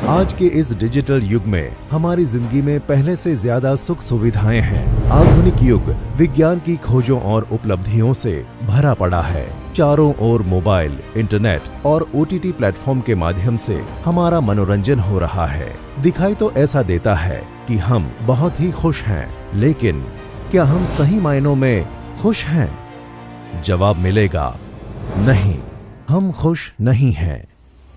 आज के इस डिजिटल युग में हमारी जिंदगी में पहले से ज्यादा सुख सुविधाएं हैं। आधुनिक युग विज्ञान की खोजों और उपलब्धियों से भरा पड़ा है। चारों ओर मोबाइल, इंटरनेट और OTT प्लेटफॉर्म के माध्यम से हमारा मनोरंजन हो रहा है। दिखाई तो ऐसा देता है कि हम बहुत ही खुश हैं, लेकिन क्या हम सही मायनों में खुश हैं? जवाब मिलेगा नहीं, हम खुश नहीं हैं,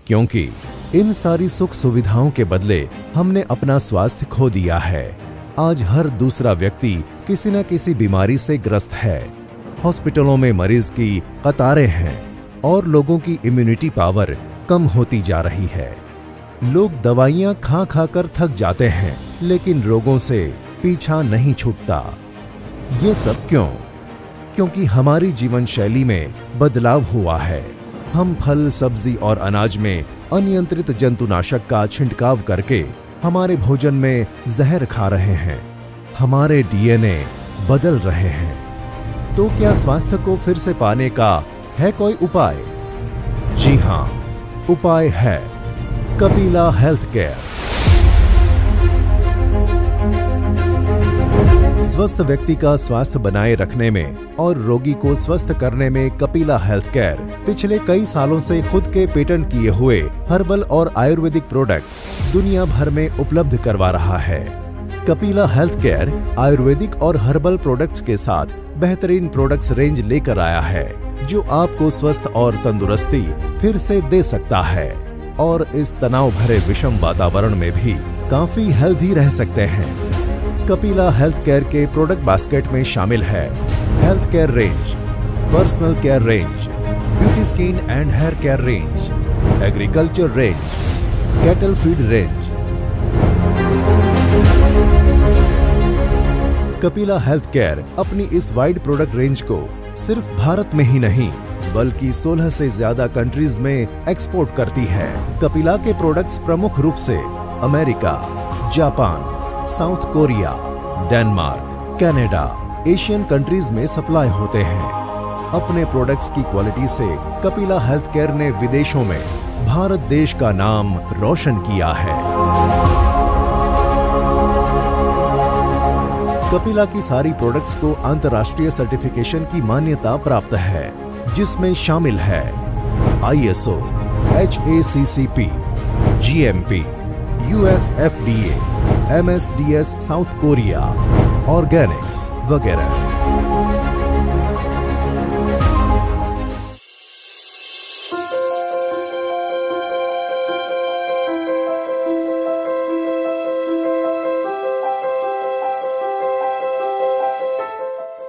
क्योंकि इन सारी सुख सुविधाओं के बदले हमने अपना स्वास्थ्य खो दिया है। आज हर दूसरा व्यक्ति किसी न किसी बीमारी से ग्रस्त है। हॉस्पिटलों में मरीज की कतारें हैं और लोगों की इम्यूनिटी पावर कम होती जा रही है। लोग दवाइयां खा खा कर थक जाते हैं, लेकिन रोगों से पीछा नहीं छूटता। ये सब क्यों? क्योंकि हमारी जीवन शैली में बदलाव हुआ है। हम फल, सब्जी और अनाज में अनियंत्रित जंतुनाशक का छिड़काव करके हमारे भोजन में जहर खा रहे हैं। हमारे DNA बदल रहे हैं। तो क्या स्वास्थ्य को फिर से पाने का है कोई उपाय? जी हां, उपाय है कपिला हेल्थ केयर। स्वस्थ व्यक्ति का स्वास्थ्य बनाए रखने में और रोगी को स्वस्थ करने में कपिला हेल्थ केयर पिछले कई सालों से खुद के पेटेंट किए हुए हर्बल और आयुर्वेदिक प्रोडक्ट्स दुनिया भर में उपलब्ध करवा रहा है। कपिला हेल्थ केयर आयुर्वेदिक और हर्बल प्रोडक्ट्स के साथ बेहतरीन प्रोडक्ट्स रेंज लेकर आया है, जो आपको स्वस्थ और तंदुरुस्ती फिर से दे सकता है और इस तनाव भरे विषम वातावरण में भी काफी हेल्दी रह सकते हैं। कपिला हेल्थ केयर के प्रोडक्ट बास्केट में शामिल है health care range, personal care range, beauty skin and hair care range, agriculture range, cattle feed range. Kapila health care अपनी इस वाइड प्रोडक्ट रेंज को सिर्फ भारत में ही नहीं, बल्कि 16 से ज्यादा कंट्रीज में एक्सपोर्ट करती है। कपिला के प्रोडक्ट्स प्रमुख रूप से America, Japan, south Korea, Denmark, Canada, Asian countries में सप्लाई होते हैं। अपने प्रोडक्ट्स की क्वालिटी से कपिला हेल्थ केयर ने विदेशों में भारत देश का नाम रोशन किया है। कपिला की सारी प्रोडक्ट्स को अंतर्राष्ट्रीय सर्टिफिकेशन की मान्यता प्राप्त है, जिसमें शामिल है ISO, HACCP, GMP, US FDA, MSDS south Korea, Organics वगैरह।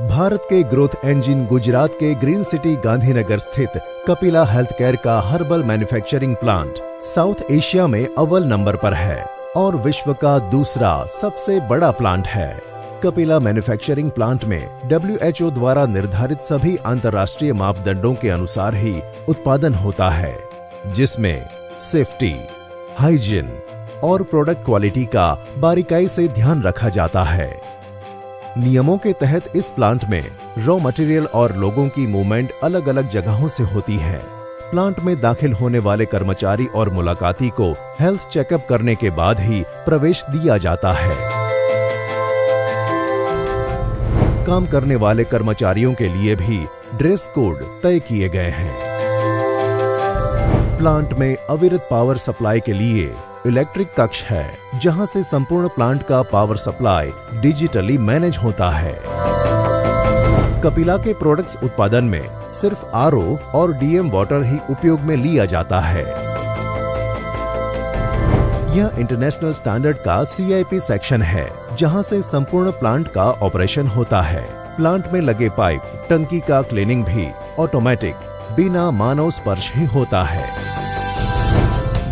भारत के ग्रोथ इंजन गुजरात के ग्रीन सिटी गांधीनगर स्थित कपिला हेल्थ केयर का herbal manufacturing plant south Asia में अव्वल नंबर पर है और विश्व का दूसरा सबसे बड़ा प्लांट है। कपिला मैन्युफैक्चरिंग प्लांट में WHO द्वारा निर्धारित सभी अंतर्राष्ट्रीय मापदंडों के अनुसार ही उत्पादन होता है, जिसमें सेफ्टी, हाइजीन और प्रोडक्ट क्वालिटी का बारीकाई से ध्यान रखा जाता है। नियमों के तहत इस प्लांट में रॉ मटेरियल और लोगों की मूवमेंट अलग अलग जगहों से होती है। प्लांट में दाखिल होने वाले कर्मचारी और मुलाकाती को हेल्थ चेकअप करने के बाद ही प्रवेश दिया जाता है। काम करने वाले कर्मचारियों के लिए भी ड्रेस कोड तय किए गए हैं। प्लांट में अविरत पावर सप्लाई के लिए इलेक्ट्रिक कक्ष है, जहां से संपूर्ण प्लांट का पावर सप्लाई डिजिटली मैनेज होता है। कपिला के प्रोडक्ट्स उत्पादन में सिर्फ RO और DM वाटर ही उपयोग में लिया जाता है। यह इंटरनेशनल स्टैंडर्ड का CIP सेक्शन है, जहां से संपूर्ण प्लांट का ऑपरेशन होता है। प्लांट में लगे पाइप, टंकी का क्लीनिंग भी ऑटोमेटिक बिना मानव स्पर्श ही होता है।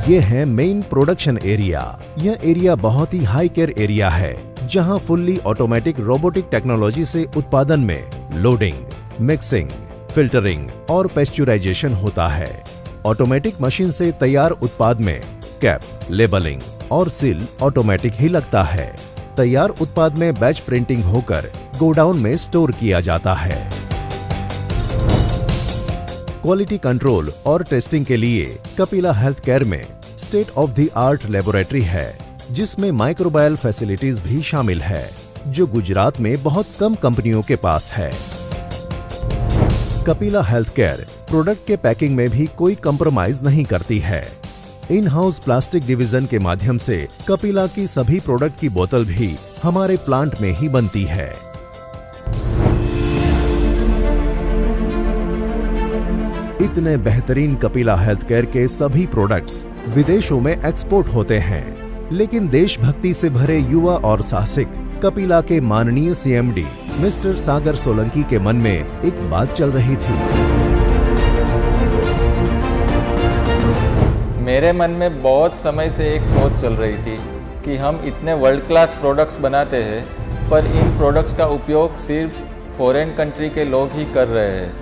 यह है मेन प्रोडक्शन एरिया। यह एरिया बहुत ही हाई केयर एरिया है, जहां फुल्ली ऑटोमेटिक रोबोटिक टेक्नोलॉजी से उत्पादन में लोडिंग, मिक्सिंग, फिल्टरिंग और पेस्चुराइजेशन होता है। ऑटोमेटिक मशीन से तैयार उत्पाद में कैप, लेबलिंग और सील ऑटोमेटिक ही लगता है। तैयार उत्पाद में बैच प्रिंटिंग होकर गोडाउन में स्टोर किया जाता है। क्वालिटी कंट्रोल और टेस्टिंग के लिए कपिला हेल्थ केयर में state of the art laboratory है, जिसमें माइक्रोबायल फैसिलिटीज भी शामिल है, जो गुजरात में बहुत कम कंपनियों के पास है। कपिला हेल्थकेयर प्रोडक्ट के पैकिंग में भी कोई कंप्रोमाइज नहीं करती है। इन हाउस प्लास्टिक डिवीजन के माध्यम से कपिला की सभी प्रोडक्ट की बोतल भी हमारे प्लांट में ही बनती है। इतने बेहतरीन कपिला हेल्थकेयर के सभी प्रोडक्ट्स विदेशों में एक्सपोर्ट होते हैं, लेकिन देशभक्ति से भरे युवा और साहसिक कपिला के माननीय सीएमडी मिस्टर सागर सोलंकी के मन में एक बात चल रही थी। मेरे मन में बहुत समय से एक सोच चल रही थी कि हम इतने वर्ल्ड क्लास प्रोडक्ट्स बनाते हैं, पर इन प्रोडक्ट्स का उपयोग सिर्फ फॉरेन कंट्री के लोग ही कर रहे हैं,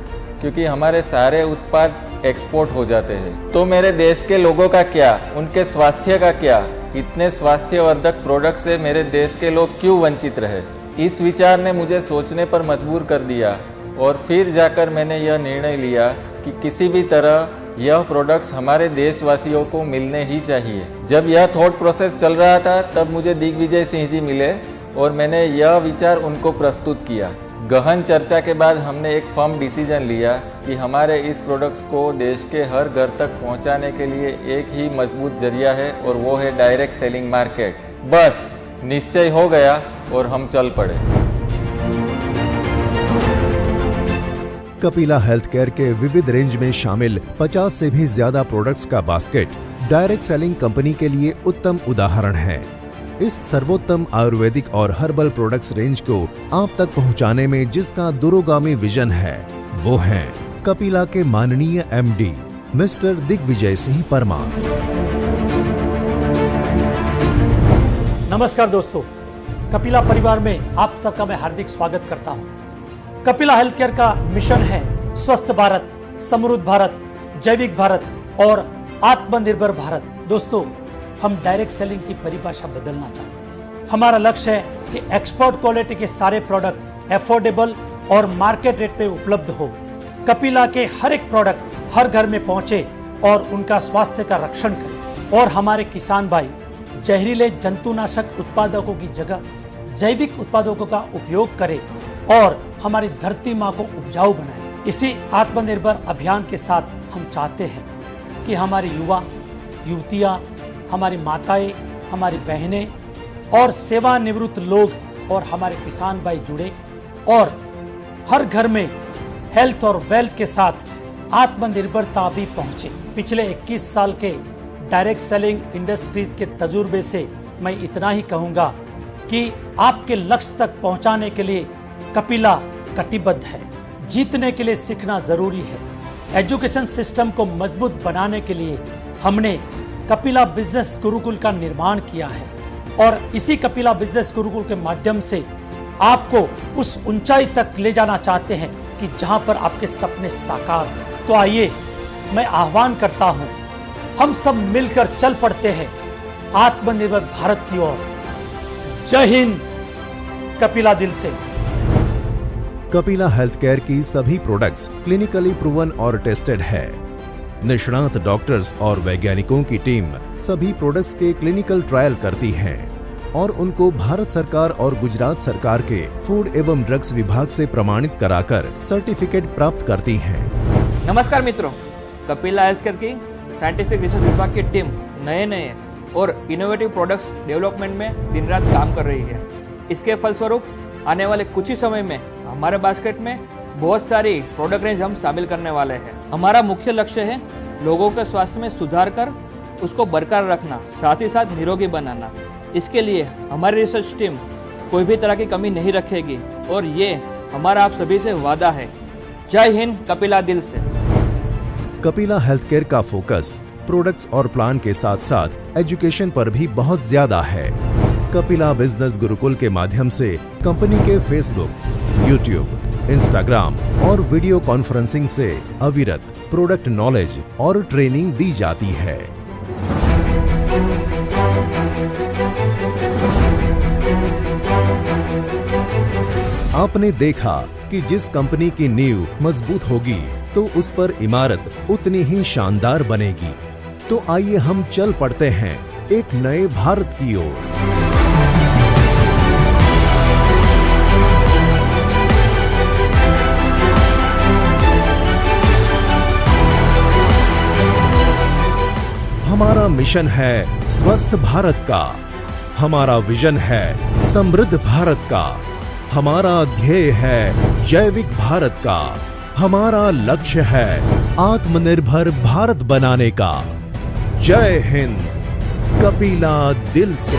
क्योंकि हमारे सारे उत्पाद एक्सपोर्ट हो जाते हैं। तो मेरे देश के लोगों का क्या, उनके स्वास्थ्य का क्या? इतने स्वास्थ्यवर्धक प्रोडक्ट से मेरे देश के लोग क्यों वंचित रहे? इस विचार ने मुझे सोचने पर मजबूर कर दिया और फिर जाकर मैंने यह निर्णय लिया कि किसी भी तरह यह प्रोडक्ट्स हमारे देशवासियों को मिलने ही चाहिए। जब यह थॉट प्रोसेस चल रहा था, तब मुझे दिग्विजय सिंह जी मिले और मैंने यह विचार उनको प्रस्तुत किया। गहन चर्चा के बाद हमने एक फर्म डिसीजन लिया कि हमारे इस प्रोडक्ट्स को देश के हर घर तक पहुंचाने के लिए एक ही मजबूत जरिया है, और वो है डायरेक्ट सेलिंग मार्केट। बस निश्चय हो गया और हम चल पड़े। कपिला हेल्थकेयर के विविध रेंज में शामिल 50 से भी ज्यादा प्रोडक्ट्स का बास्केट डायरेक्ट सेलिंग कंपनी के लिए उत्तम उदाहरण है। इस सर्वोत्तम आयुर्वेदिक और हर्बल प्रोडक्ट्स रेंज को आप तक पहुंचाने में जिसका दूरगामी विजन है, वो है कपिला के माननीय एमडी मिस्टर दिग्विजय सिंह परमार। नमस्कार दोस्तों, कपिला परिवार में आप सबका मैं हार्दिक स्वागत करता हूं। कपिला हेल्थकेयर का मिशन है स्वस्थ भारत, समृद्ध भारत, जैविक भारत और आत्मनिर्भर भारत। दोस्तों, हम डायरेक्ट सेलिंग की परिभाषा बदलना चाहते हैं। हमारा लक्ष्य है कि एक्सपोर्ट क्वालिटी के सारे प्रोडक्ट अफोर्डेबल और मार्केट रेट पे उपलब्ध हो। कपिला के हर एक प्रोडक्ट हर घर में पहुंचे और उनका स्वास्थ्य का रक्षण करे, और हमारे किसान भाई जहरीले जंतुनाशक उत्पादकों की जगह जैविक उत्पादकों का उपयोग करें और हमारी धरती माँ को उपजाऊ बनाए। इसी आत्मनिर्भर अभियान के साथ हम चाहते हैं कि हमारे युवा, युवतियाँ, हमारी माताएं, हमारी बहनें और सेवानिवृत्त लोग और हमारे किसान भाई जुड़े और हर घर में हेल्थ और वेल्थ के साथ आत्मनिर्भरता भी पहुंचे। पिछले 21 साल के डायरेक्ट सेलिंग इंडस्ट्रीज के तजुर्बे से मैं इतना ही कहूंगा कि आपके लक्ष्य तक पहुंचाने के लिए कपिला कटिबद्ध है। जीतने के लिए सीखना जरूरी है। एजुकेशन सिस्टम को मजबूत बनाने के लिए हमने कपिला बिजनेस गुरुकुल का निर्माण किया है, और इसी कपिला बिजनेस गुरुकुल के माध्यम से आपको उस ऊंचाई तक ले जाना चाहते हैं कि जहां पर आपके सपने साकार हो। तो आइए, मैं आह्वान करता हूं, हम सब मिलकर चल पड़ते हैं आत्मनिर्भर भारत की ओर। जय हिंद, कपिला दिल से। कपिला हेल्थकेयर की सभी प्रोडक्ट्स क्लिनिकली प्रूवन और टेस्टेड है। निष्णात डॉक्टर्स और वैज्ञानिकों की टीम सभी प्रोडक्ट्स के क्लिनिकल ट्रायल करती है और उनको भारत सरकार और गुजरात सरकार के फूड एवं ड्रग्स विभाग से प्रमाणित कराकर सर्टिफिकेट प्राप्त करती है। नमस्कार मित्रों, कपिला हेल्थकेयर की साइंटिफिक रिसर्च विभाग की टीम नए और इनोवेटिव प्रोडक्ट्स डेवलपमेंट में दिन रात काम कर रही है। इसके फलस्वरूप आने वाले कुछ ही समय में हमारे बास्केट में बहुत सारी प्रोडक्ट रेंज हम शामिल करने वाले हैं। हमारा मुख्य लक्ष्य है लोगों के स्वास्थ्य में सुधार कर उसको बरकरार रखना, साथ ही साथ निरोगी बनाना। इसके लिए हमारी रिसर्च टीम कोई भी तरह की कमी नहीं रखेगी, और ये हमारा आप सभी से वादा है। जय हिंद, कपिला दिल से। कपिला हेल्थकेयर का फोकस प्रोडक्ट्स और प्लान के साथ साथ एजुकेशन पर भी बहुत ज्यादा है। कपिला बिजनेस गुरुकुल के माध्यम से कंपनी के फेसबुक, यूट्यूब, इंस्टाग्राम और वीडियो कॉन्फ्रेंसिंग से अविरत प्रोडक्ट नॉलेज और ट्रेनिंग दी जाती है। आपने देखा कि जिस कंपनी की नींव मजबूत होगी तो उस पर इमारत उतनी ही शानदार बनेगी। तो आइए हम चल पड़ते हैं एक नए भारत की ओर। हमारा मिशन है स्वस्थ भारत का, हमारा विजन है समृद्ध भारत का, हमारा ध्येय है जैविक भारत का, हमारा लक्ष्य है आत्मनिर्भर भारत बनाने का। जय हिंद, कपिला दिल से।